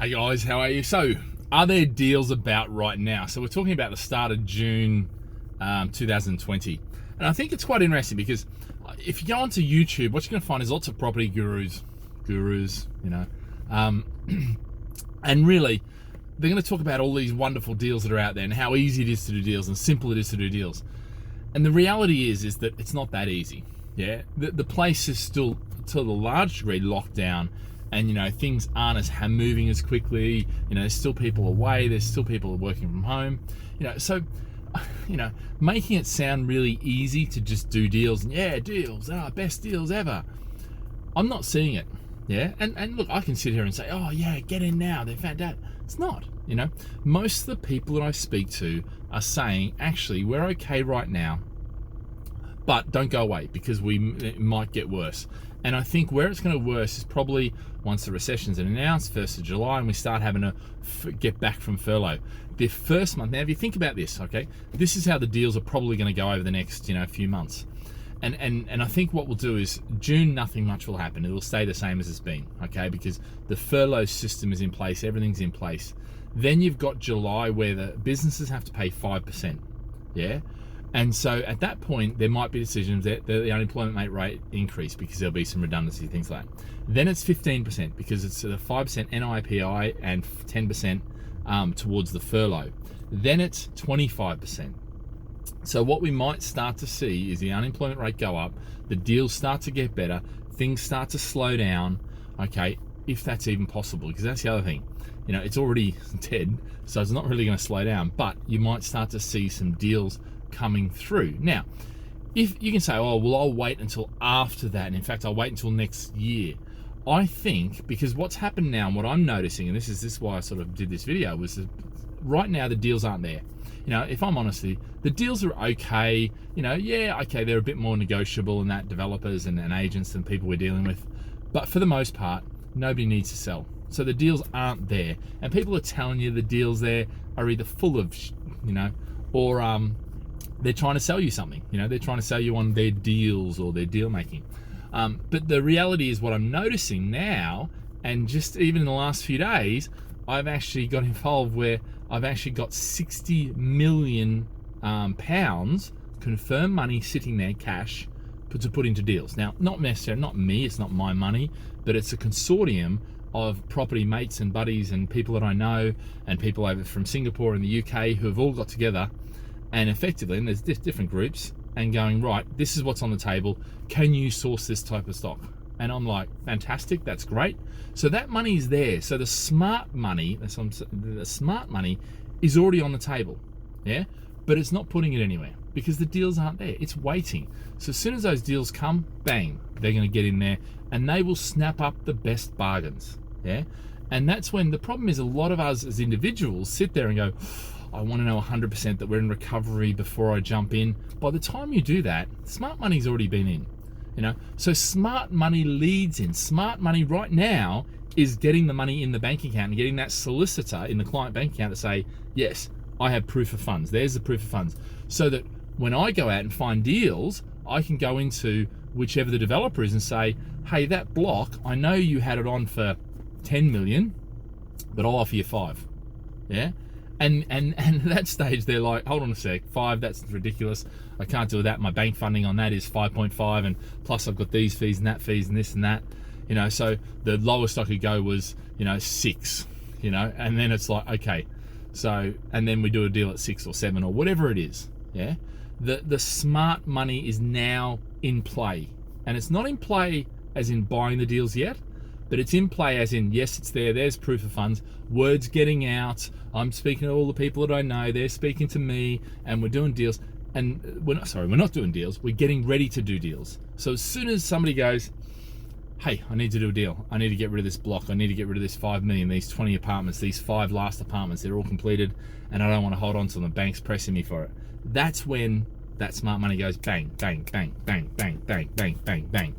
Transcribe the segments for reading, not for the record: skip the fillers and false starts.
Hey guys, how are you? So, are there deals about right now? So we're talking about the start of June 2020. And I think it's quite interesting because if you go onto YouTube, what you're going to find is lots of property gurus, and really, they're going to talk about all these wonderful deals that are out there and how easy it is to do deals and simple it is to do deals. And the reality is that it's not that easy. Yeah, the place is still, to a large degree, locked down. And things aren't as moving as quickly. There's still people away. There's still people working from home. So making it sound really easy to just do deals and deals, best deals ever. I'm not seeing it. Yeah, and look, I can sit here and say, oh yeah, get in now. They're fantastic. It's not. Most of the people that I speak to are saying, actually, we're okay right now, but don't go away because it might get worse. And I think where it's going to worse is probably once the recession's announced, 1st of July, and we start having to get back from furlough. The first month, now if you think about this, okay, this is how the deals are probably going to go over the next few months. And I think what we'll do is June, nothing much will happen. It will stay the same as it's been, okay, because the furlough system is in place, everything's in place. Then you've got July where the businesses have to pay 5%, yeah? And so at that point, there might be decisions that the unemployment rate increase because there'll be some redundancy, things like that. Then it's 15% because it's the 5% NIPI and 10% towards the furlough. Then it's 25%. So what we might start to see is the unemployment rate go up, the deals start to get better, things start to slow down, okay, if that's even possible, because that's the other thing. It's already dead, so it's not really going to slow down, but you might start to see some deals coming through. Now, if you can say, oh, well, I'll wait until after that, and in fact, I'll wait until next year. I think, because what's happened now, and what I'm noticing, and this is why I sort of did this video, was that right now the deals aren't there. If I'm honest with you, the deals are okay. Okay, they're a bit more negotiable than that, developers and agents and people we're dealing with. But for the most part, nobody needs to sell. So the deals aren't there. And people are telling you the deals there are either full of, or they're trying to sell you something. They're trying to sell you on their deals or their deal making. But the reality is what I'm noticing now, and just even in the last few days, I've actually got involved where I've actually got 60 million pounds confirmed money sitting there, cash, to put into deals. Now, not necessarily, not me, it's not my money, but it's a consortium of property mates and buddies and people that I know and people over from Singapore and the UK who have all got together and effectively, and there's different groups, and going, right, this is what's on the table. Can you source this type of stock? And I'm like, fantastic, that's great. So that money is there. So the smart money, the smart money is already on the table, yeah? But it's not putting it anywhere because the deals aren't there. It's waiting. So as soon as those deals come, bang, they're going to get in there and they will snap up the best bargains, yeah? And that's when the problem is a lot of us as individuals sit there and go, I want to know 100% that we're in recovery before I jump in. By the time you do that, smart money's already been in, So smart money leads in. Smart money right now is getting the money in the bank account and getting that solicitor in the client bank account to say, yes, I have proof of funds. There's the proof of funds. So that when I go out and find deals, I can go into whichever the developer is and say, hey, that block, I know you had it on for 10 million, but I'll offer you 5. Yeah? And at that stage, they're like, hold on a sec, 5, that's ridiculous. I can't do that. My bank funding on that is 5.5, and plus I've got these fees and that fees and this and that. So the lowest I could go was, 6, and then it's like, okay. So, and then we do a deal at 6 or 7 or whatever it is, yeah? The smart money is now in play. And it's not in play as in buying the deals yet, but it's in play as in, yes, it's there, there's proof of funds, word's getting out, I'm speaking to all the people that I know, they're speaking to me, and we're doing deals. And we're not doing deals, we're getting ready to do deals. So as soon as somebody goes, hey, I need to do a deal, I need to get rid of this block, I need to get rid of this 5 million, these 20 apartments, these 5 last apartments, they're all completed, and I don't want to hold on to them, the bank's pressing me for it. That's when that smart money goes bang, bang, bang, bang, bang, bang, bang, bang, bang.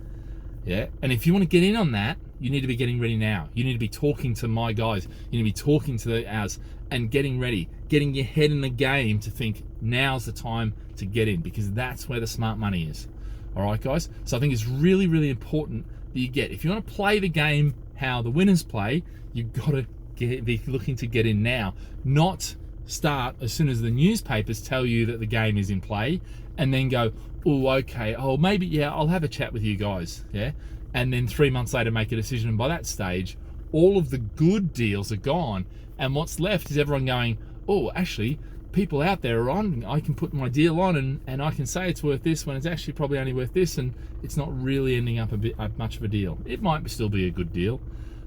Yeah, and if you want to get in on that, you need to be getting ready now. You need to be talking to my guys. You need to be talking to ours and getting ready, getting your head in the game to think now's the time to get in because that's where the smart money is. All right, guys? So I think it's really, really important that you get. If you want to play the game how the winners play, you've got to be looking to get in now, not start as soon as the newspapers tell you that the game is in play, and then go, oh, okay, oh, maybe, yeah, I'll have a chat with you guys, yeah, and then 3 months later make a decision, and by that stage, all of the good deals are gone, and what's left is everyone going, oh, actually, people out there are on, I can put my deal on, and I can say it's worth this when it's actually probably only worth this, and it's not really ending up much of a deal. It might still be a good deal,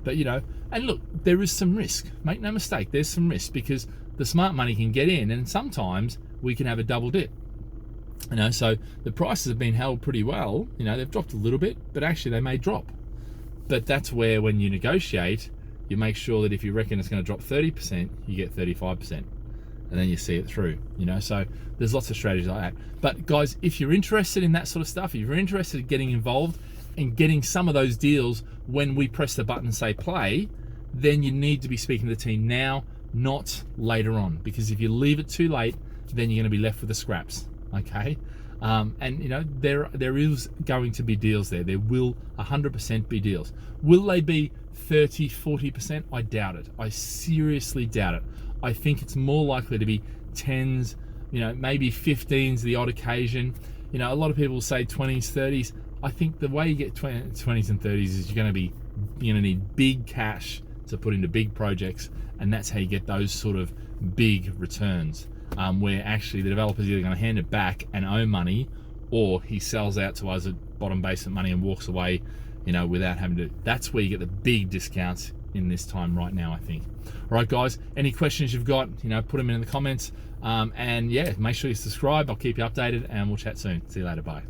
but, you know, and look, there is some risk. Make no mistake, there's some risk, because the smart money can get in, and sometimes we can have a double dip. You know, so the prices have been held pretty well. You know, they've dropped a little bit, but actually they may drop. But that's where, when you negotiate, you make sure that if you reckon it's going to drop 30%, you get 35%, and then you see it through. You know, so there's lots of strategies like that. But guys, if you're interested in that sort of stuff, if you're interested in getting involved and getting some of those deals when we press the button and say play, then you need to be speaking to the team now, not later on, because if you leave it too late, then you're going to be left with the scraps. Okay, and you know, there is going to be deals there. There will 100% be deals. Will they be 30, 40%? I doubt it. I seriously doubt it. I think it's more likely to be 10s, you know, maybe 15s the odd occasion. You know, a lot of people say 20s, 30s. I think the way you get 20s and 30s is you're going to need big cash to put into big projects, and that's how you get those sort of big returns, where actually the developer's either going to hand it back and owe money, or he sells out to us at bottom basement money and walks away, you know, without having to. That's where you get the big discounts in this time right now, I think. All right, guys, any questions you've got, you know, put them in the comments, and yeah, make sure you subscribe. I'll keep you updated, and we'll chat soon. See you later. Bye.